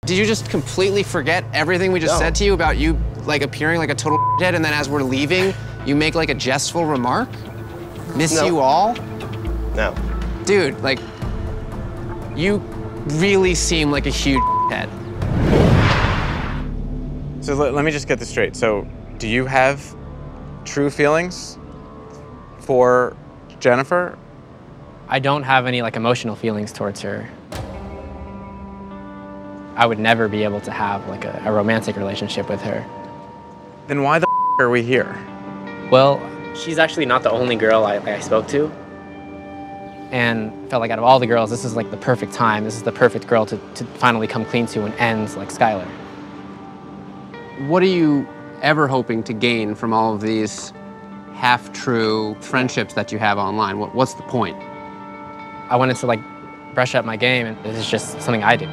Did you just completely forget everything we just said to you about you, like, appearing like a total dead, and then as we're leaving, you make, like, a jestful remark? Miss you all? No. Dude, like, you really seem like a huge head. So let me just get this straight. So, do you have true feelings for Jennifer? I don't have any, like, emotional feelings towards her. I would never be able to have, like, a romantic relationship with her. Then why the are we here? Well, she's actually not the only girl I spoke to. And felt like out of all the girls, this is like the perfect time. This is the perfect girl to finally come clean to and end like Skylar. What are you ever hoping to gain from all of these half-true friendships that you have online? What's the point? I wanted to, like, brush up my game, and this is just something I do.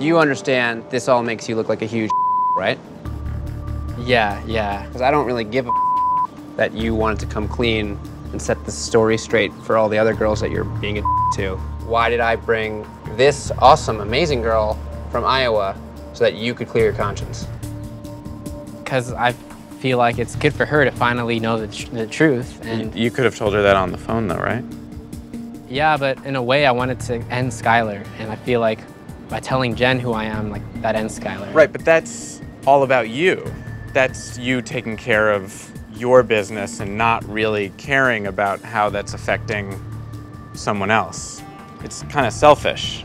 You understand this all makes you look like a huge right? Yeah. Because I don't really give a that you wanted to come clean and set the story straight for all the other girls that you're being a to. Why did I bring this awesome, amazing girl from Iowa so that you could clear your conscience? Because I feel like it's good for her to finally know the truth. And You could have told her that on the phone, though, right? yeah, but in a way, I wanted to end Skylar, and I feel like by telling Jen who I am, like, that ends Skylar. Right, but that's all about you. That's you taking care of your business and not really caring about how that's affecting someone else. It's kind of selfish.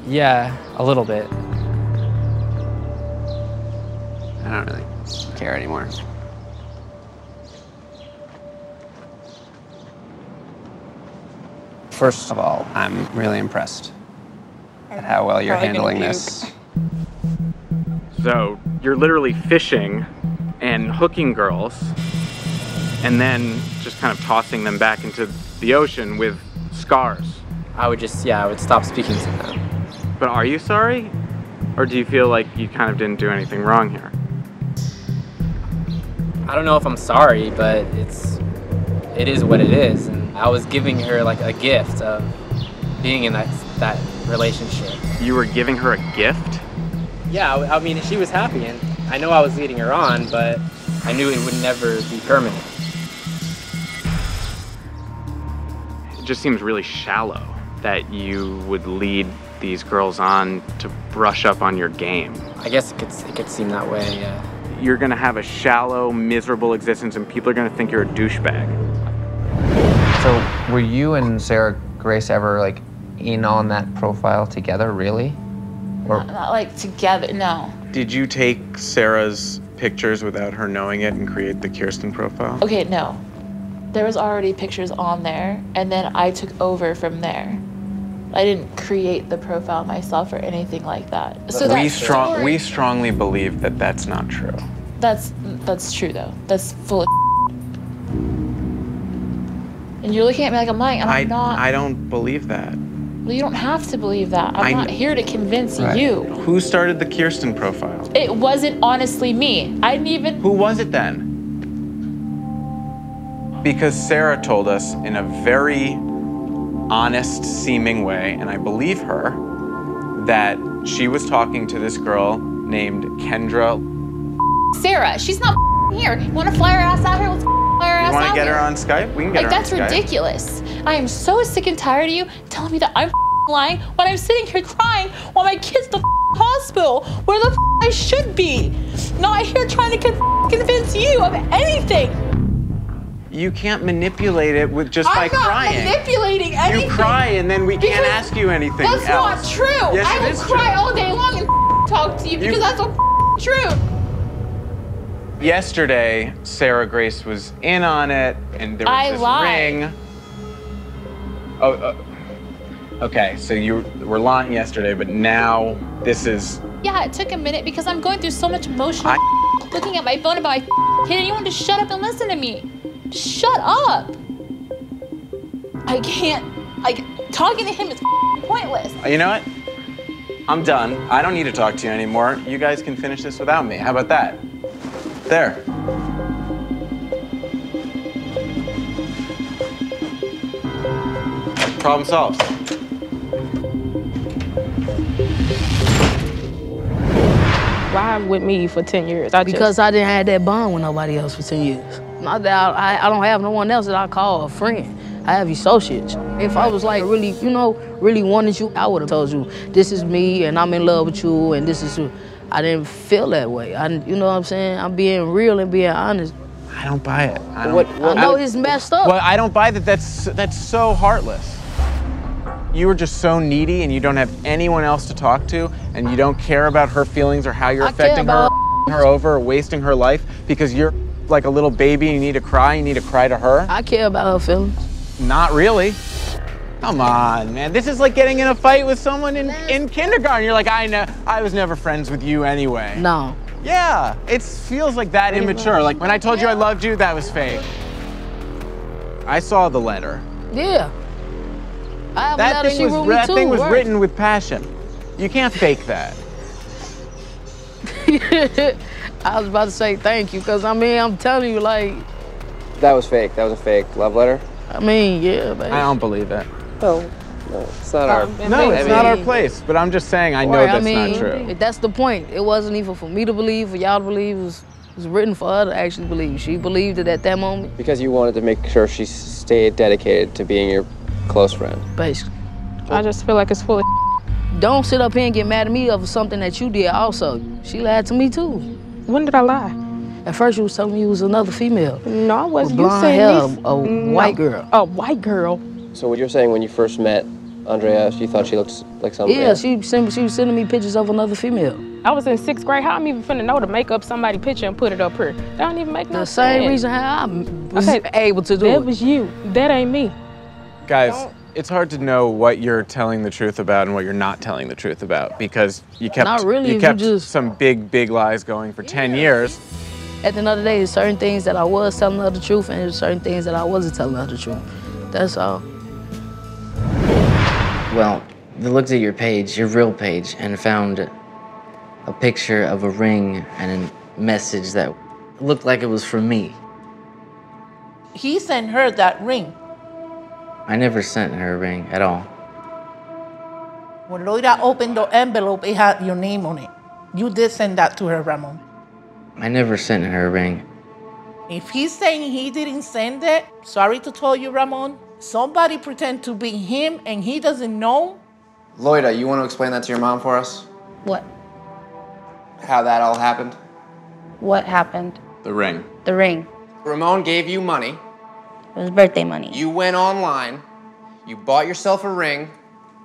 Yeah, a little bit. I don't really care anymore. First of all, I'm really impressed at how well you're handling this. So you're literally fishing and hooking girls and then just kind of tossing them back into the ocean with scars. I would stop speaking to them. But are you sorry? Or do you feel like you kind of didn't do anything wrong here? I don't know if I'm sorry, but it is what it is. And I was giving her, like, a gift of being in that relationship. You were giving her a gift? Yeah, I mean, she was happy, and I know I was leading her on, but I knew it would never be permanent. It just seems really shallow that you would lead these girls on to brush up on your game. I guess it could seem that way, yeah. You're gonna have a shallow, miserable existence and people are gonna think you're a douchebag. So were you and Sarah Grace ever, like, in on that profile together, really? Or not like together, no. Did you take Sarah's pictures without her knowing it and create the Kirsten profile? Okay, no. There was already pictures on there, and then I took over from there. I didn't create the profile myself or anything like that. So we strongly believe that that's not true. That's true though. That's full of and you're looking at me like I'm lying, and I'm not. I don't believe that. Well, you don't have to believe that. I'm not here to convince you. Who started the Kirsten profile? It wasn't honestly me. I didn't even. Who was it then? Because Sarah told us in a very honest seeming way, and I believe her, that she was talking to this girl named Kendra. Sarah, she's not here. You want to fly her ass out here? Let's fly her ass out here. You want to get her on Skype? We can get her on Skype. That's ridiculous. I am so sick and tired of you telling me that I'm lying when I'm sitting here crying while my kid's in the hospital where the I should be. Not here trying to convince you of anything. You can't manipulate it with just by crying. I'm not manipulating anything. You cry and then we can't ask you anything else. That's not true. Yes, I will cry all day long and talk to you because that's so true. Yesterday, Sarah Grace was in on it, and there was this ring. Okay, so you were lying yesterday, but now this is... Yeah, it took a minute because I'm going through so much emotional looking at my phone about my kid, and you want to shut up and listen to me. Shut up! I can't, talking to him is pointless. You know what? I'm done. I don't need to talk to you anymore. You guys can finish this without me. How about that? There. Problem solved. Why with me for 10 years? Because I didn't have that bond with nobody else for 10 years. Not that I don't have no one else that I call a friend. I have associates. If I was like really, you know, really wanted you, I would have told you, this is me and I'm in love with you and this is you. I didn't feel that way. You know what I'm saying? I'm being real and being honest. I don't buy it. I know it's messed up. Well, I don't buy that. That's so heartless. You were just so needy and you don't have anyone else to talk to and you don't care about her feelings or how you're affecting her over or wasting her life because you're like a little baby and you need to cry to her. I care about her feelings. Not really. Come on, man. This is like getting in a fight with someone in kindergarten. You're like, I was never friends with you anyway. No. Yeah, it feels like that immature. Like when I told you I loved you, that was fake. I saw the letter. Yeah. I have That a letter she wrote me that too, thing was right? written with passion. You can't fake that. I was about to say thank you, because I mean, I'm telling you, like. That was fake. That was a fake love letter? I mean, yeah, baby. I don't believe it. No, it's not our. No, it's not our place. But I'm just saying, I know that's not true. That's the point. It wasn't even for me to believe, for y'all to believe. It was written for her to actually believe. She believed it at that moment. Because you wanted to make sure she stayed dedicated to being your close friend. Basically. I just feel like it's full of Don't sit up here and get mad at me over something that you did also. She lied to me too. When did I lie? At first you was telling me you was another female. No, I wasn't. With blonde hair, a white girl. A white girl. So what you're saying, when you first met Andrea, you thought she looked like somebody Yeah, else? she was sending me pictures of another female. I was in 6th grade. How I'm even finna know to make up somebody's picture and put it up here? That don't even make no sense. The same reason how I was able to do it. That was you. That ain't me. Guys, it's hard to know what you're telling the truth about and what you're not telling the truth about because you kept, Not really, you if kept you just- some big lies going for 10 years. At the end of the day, there's certain things that I was telling her the truth and there's certain things that I wasn't telling her the truth. That's all. Well, I looked at your page, your real page, and found a picture of a ring and a message that looked like it was from me. He sent her that ring. I never sent her a ring at all. When Loida opened the envelope, it had your name on it. You did send that to her, Ramon. I never sent her a ring. If he's saying he didn't send it, sorry to tell you, Ramon, somebody pretend to be him and he doesn't know. Loida, you want to explain that to your mom for us? What? How that all happened? What happened? The ring. The ring. Ramon gave you money. It was birthday money. You went online. You bought yourself a ring.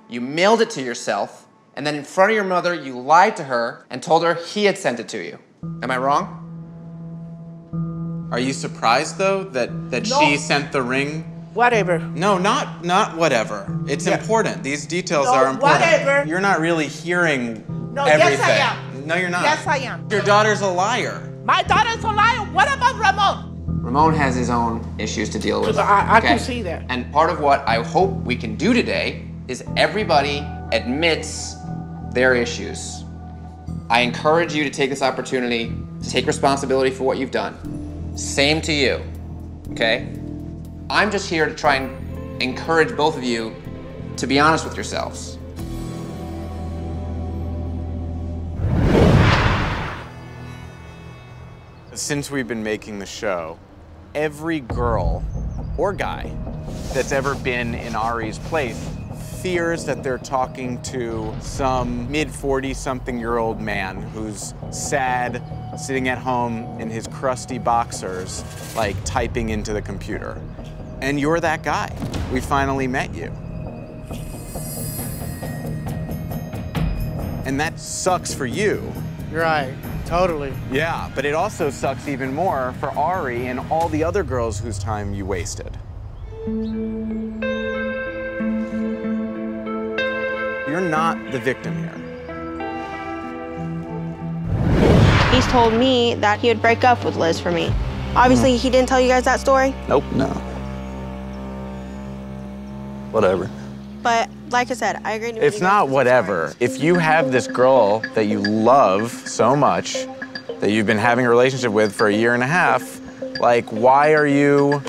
You mailed it to yourself. And then in front of your mother, you lied to her and told her he had sent it to you. Am I wrong? Are you surprised though that she sent the ring? Whatever. No, not whatever. It's important. These details No, are important. whatever. You're not really hearing No, everything. yes, I am. No, you're not. Yes, I am. Your daughter's a liar. My daughter's a liar. What about Ramon? Ramon has his own issues to deal with. I can see that. And part of what I hope we can do today is everybody admits their issues. I encourage you to take this opportunity to take responsibility for what you've done. Same to you, okay? I'm just here to try and encourage both of you to be honest with yourselves. Since we've been making the show, every girl or guy that's ever been in Ari's place fears that they're talking to some mid-40-something-year-old man who's sad, sitting at home in his crusty boxers, like typing into the computer. And you're that guy. We finally met you. And that sucks for you. Right, totally. Yeah, but it also sucks even more for Ari and all the other girls whose time you wasted. You're not the victim here. He's told me that he would break up with Liz for me. Obviously, he didn't tell you guys that story, Nope, no. Whatever. but like I said, I agree to meet It's you guys not for the whatever. If you have this girl that you love so much, that you've been having a relationship with for 1.5 years, like, why are you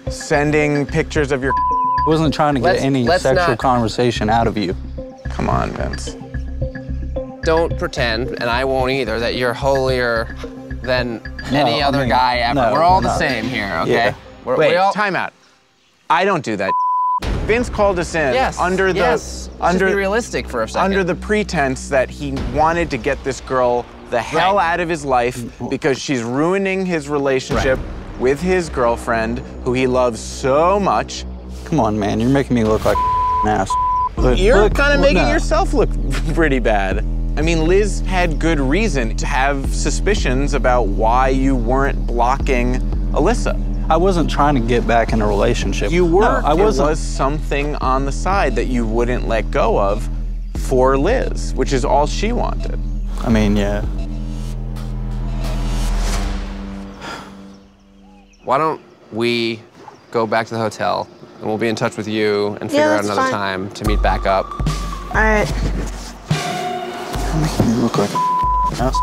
sending pictures of your I wasn't trying to get any let's sexual not- conversation out of you. Come on, Vince. don't pretend, and I won't either, that you're holier than any other guy ever. no, we're all no. the same here, okay? Yeah. Wait, we all, time out. I don't do that. Vince called us in under the Just be realistic for a second. under the pretense that he wanted to get this girl the hell out of his life because she's ruining his relationship with his girlfriend, who he loves so much. Come on, man. You're making me look like an ass. You're kind of making no. yourself look pretty bad. I mean, Liz had good reason to have suspicions about why you weren't blocking Alyssa. I wasn't trying to get back in a relationship. You were. No, I wasn't. There was something on the side that you wouldn't let go of for Liz, which is all she wanted. I mean, yeah. Why don't we go back to the hotel, and we'll be in touch with you and figure out that's another fine. time to meet back up. All right. You're making me look like an ass.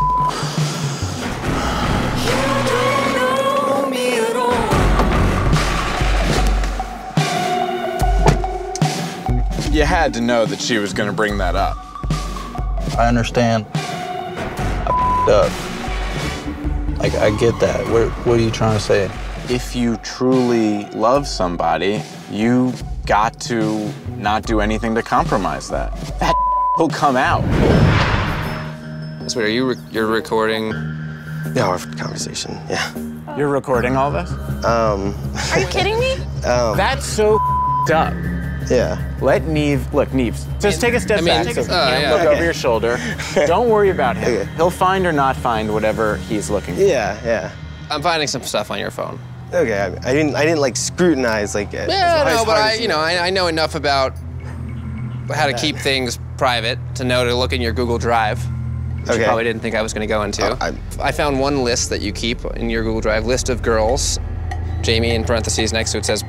You had to know that she was going to bring that up. I understand. I up. Like, I get that. What are you trying to say? If you truly love somebody, you got to not do anything to compromise that. That will come out. So wait, you're recording? Yeah, our conversation, yeah. You're recording all this? Are you kidding me? That's so up. Yeah. Let Neve, look, Neve, just take a step back so he can't look over your shoulder. Don't worry about him. Okay. He'll find or not find whatever he's looking for. Yeah, yeah. I'm finding some stuff on your phone. Okay, I didn't like scrutinize like. Yeah, no, but I know enough about how to keep things private to know to look in your Google Drive. Which you probably didn't think I was going to go into. I found one list that you keep in your Google Drive, list of girls. Jamie in parentheses next to it says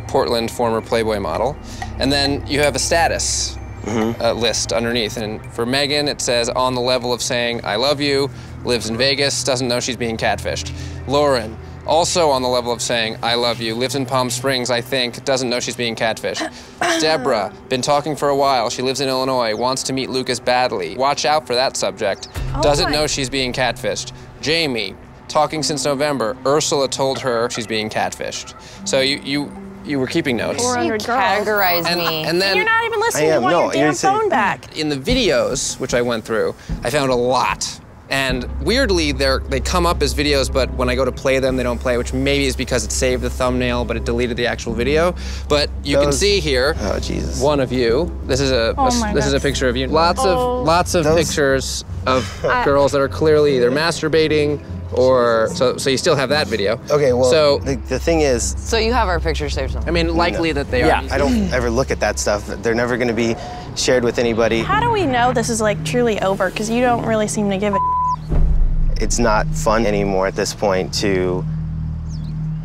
Portland former Playboy model. And then you have a status list underneath. And for Megan, it says on the level of saying, I love you, lives in Vegas, doesn't know she's being catfished. Lauren, also on the level of saying, I love you, lives in Palm Springs, I think, doesn't know she's being catfished. Deborah, been talking for a while, she lives in Illinois, wants to meet Lucas badly. Watch out for that subject. Doesn't know she's being catfished. Jamie, talking since November, Ursula told her she's being catfished. So you were keeping notes. 400 categorize me. And then you're not even listening to your damn phone back. In the videos, which I went through, I found a lot. And weirdly, they come up as videos, but when I go to play them, they don't play, which maybe is because it saved the thumbnail, but it deleted the actual video. But you can see here, one of you. This is a picture of you. Lots of pictures of girls that are clearly either masturbating or so you still have that video. Okay, well, so the thing is. So you have our picture saved somewhere. I mean, likely that they are. Yeah, I don't ever look at that stuff. They're never going to be shared with anybody. How do we know this is like truly over? Because you don't really seem to give a. It's not fun anymore at this point to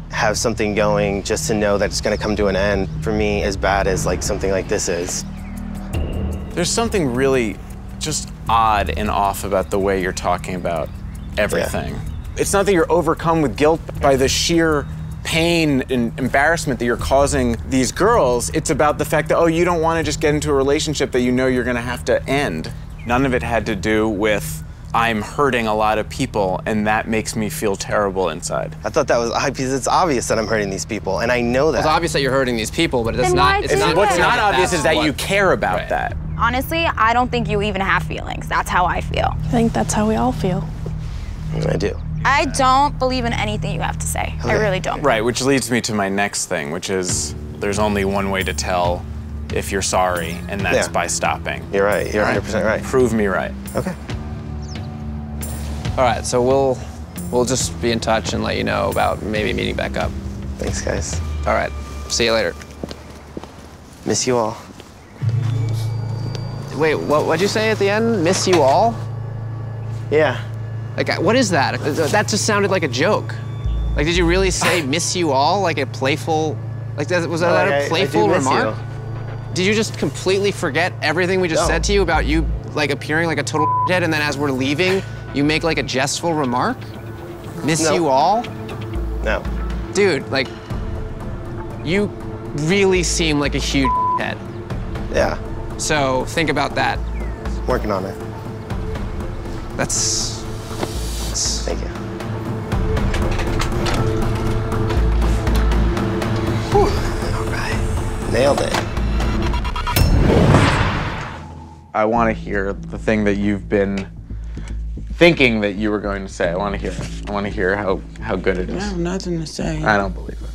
have something going just to know that it's going to come to an end. For me, as bad as like something like this is. There's something really just odd and off about the way you're talking about everything. It's not that you're overcome with guilt by the sheer pain and embarrassment that you're causing these girls. It's about the fact that, oh, you don't want to just get into a relationship that you know you're going to have to end. None of it had to do with I'm hurting a lot of people, and that makes me feel terrible inside. I thought that was because it's obvious that I'm hurting these people, and I know that. It's obvious that you're hurting these people, but it's Then not. why It's do not. What's not obvious is that you care about that. Honestly, I don't think you even have feelings. That's how I feel. I think that's how we all feel. I do. I don't believe in anything you have to say. I really don't. Right, which leads me to my next thing, which is there's only one way to tell if you're sorry, and that's by stopping. You're right. You're 100% right. Prove me right. Okay. All right, so we'll just be in touch and let you know about maybe meeting back up. Thanks, guys. All right, see you later. Miss you all. Wait, what'd you say at the end? Miss you all? Yeah. Like, what is that? That just sounded like a joke. Like, did you really say miss you all? Like a playful, like, was that a playful remark? Did you just completely forget everything we just said to you about you, like, appearing like a total head, and then as we're leaving, you make, like, a jestful remark? Miss you all? No. Dude, like, you really seem like a huge head. Yeah. So think about that. Working on it. That's... Thank you. Whew. All right. Nailed it. I want to hear the thing that you've been thinking that you were going to say. I want to hear it. I want to hear how good it is. I have nothing to say. I don't believe it.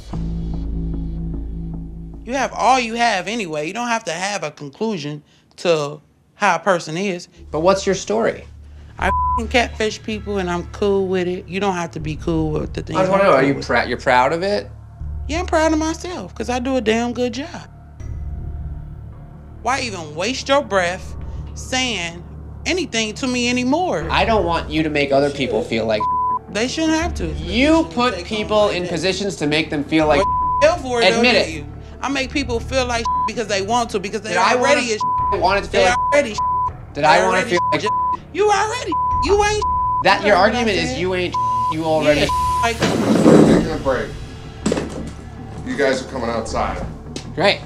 You have all you have anyway. You don't have to have a conclusion to how a person is. But what's your story? I catfish people and I'm cool with it. You don't have to be cool with the things. I just want to know, are you you're proud of it? Yeah, I'm proud of myself because I do a damn good job. Why even waste your breath saying anything to me anymore? I don't want you to make other people feel like they shouldn't have to. You put people in positions to make them feel like admit it. I make people feel like because they want to, because they Did I already is. Wanted to feel they like already. Did I want to feel like you already? You ain't. That your argument is you ain't. You already. Yeah, We're taking a break. You guys are coming outside. Great.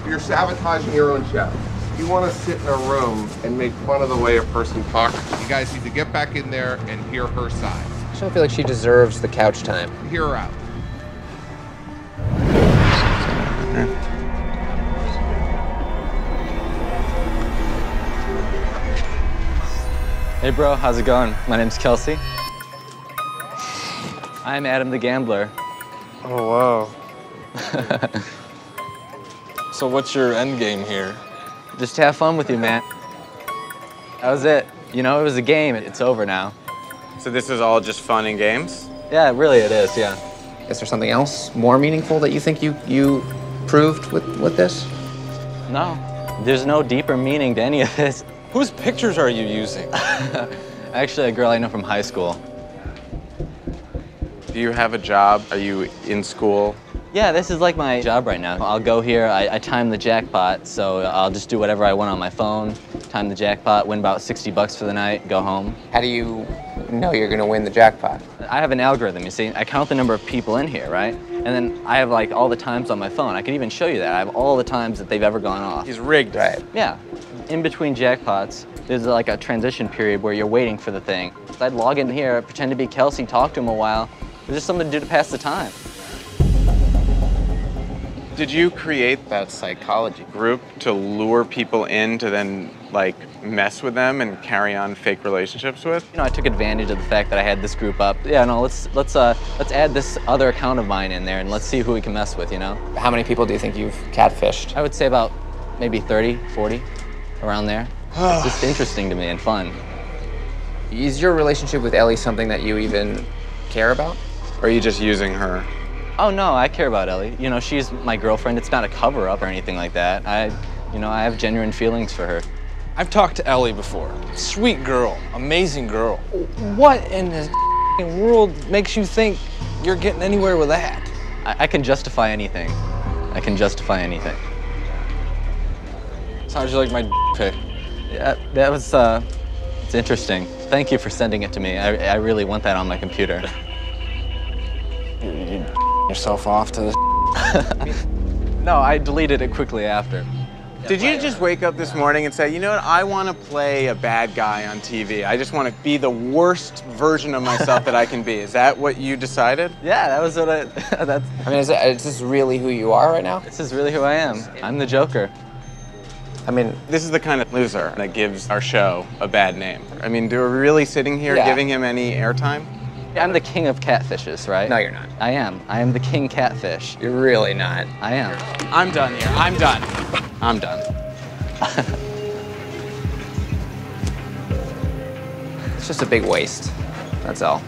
You're sabotaging your own show. You want to sit in a room and make fun of the way a person talks. You guys need to get back in there and hear her side. I don't feel like she deserves the couch time. Hear her out. Hey bro, how's it going? My name's Kelsey. I'm Adam the Gambler. Oh wow. So what's your end game here? Just to have fun with you, man. That was it. You know, it was a game. It's over now. So this is all just fun and games? Yeah, really it is, yeah. Is there something else more meaningful that you think you proved with this? No. There's no deeper meaning to any of this. Whose pictures are you using? Actually, a girl I know from high school. Do you have a job? Are you in school? Yeah, this is like my job right now. I'll go here, I time the jackpot, so I'll just do whatever I want on my phone, time the jackpot, win about 60 bucks for the night, go home. How do you know you're gonna win the jackpot? I have an algorithm, you see. I count the number of people in here, right? And then I have like all the times on my phone. I can even show you that. I have all the times that they've ever gone off. He's rigged. Right. Yeah. In between jackpots, there's like a transition period where you're waiting for the thing. I'd log in here, pretend to be Kelsey, talk to him a while. It's just something to do to pass the time. Did you create that psychology group to lure people in to then like mess with them and carry on fake relationships with? You know, I took advantage of the fact that I had this group up. Yeah, no, let's add this other account of mine in there and let's see who we can mess with, you know? How many people do you think you've catfished? I would say about maybe 30, 40, around there. It's just interesting to me and fun. Is your relationship with Ellie something that you even care about? Or are you just using her? Oh no, I care about Ellie. You know, she's my girlfriend. It's not a cover-up or anything like that. I have genuine feelings for her. I've talked to Ellie before. Sweet girl, amazing girl. What in the world makes you think you're getting anywhere with that? I can justify anything. I can justify anything. So how'd you like my pic? Yeah, that was, it's interesting. Thank you for sending it to me. I really want that on my computer. You yourself off to this. No, I deleted it quickly after. Did you just wake up this morning and say, you know what, I want to play a bad guy on TV. I just want to be the worst version of myself that I can be. Is that what you decided? Yeah, that was what I mean, is this really who you are right now? This is really who I am. I'm the Joker. I mean, this is the kind of loser that gives our show a bad name. I mean, do we really sitting here giving him any airtime? I'm the king of catfishes, right? No, you're not. I am. I am the king catfish. You're really not. I am. I'm done here. I'm done. I'm done. It's just a big waste. That's all.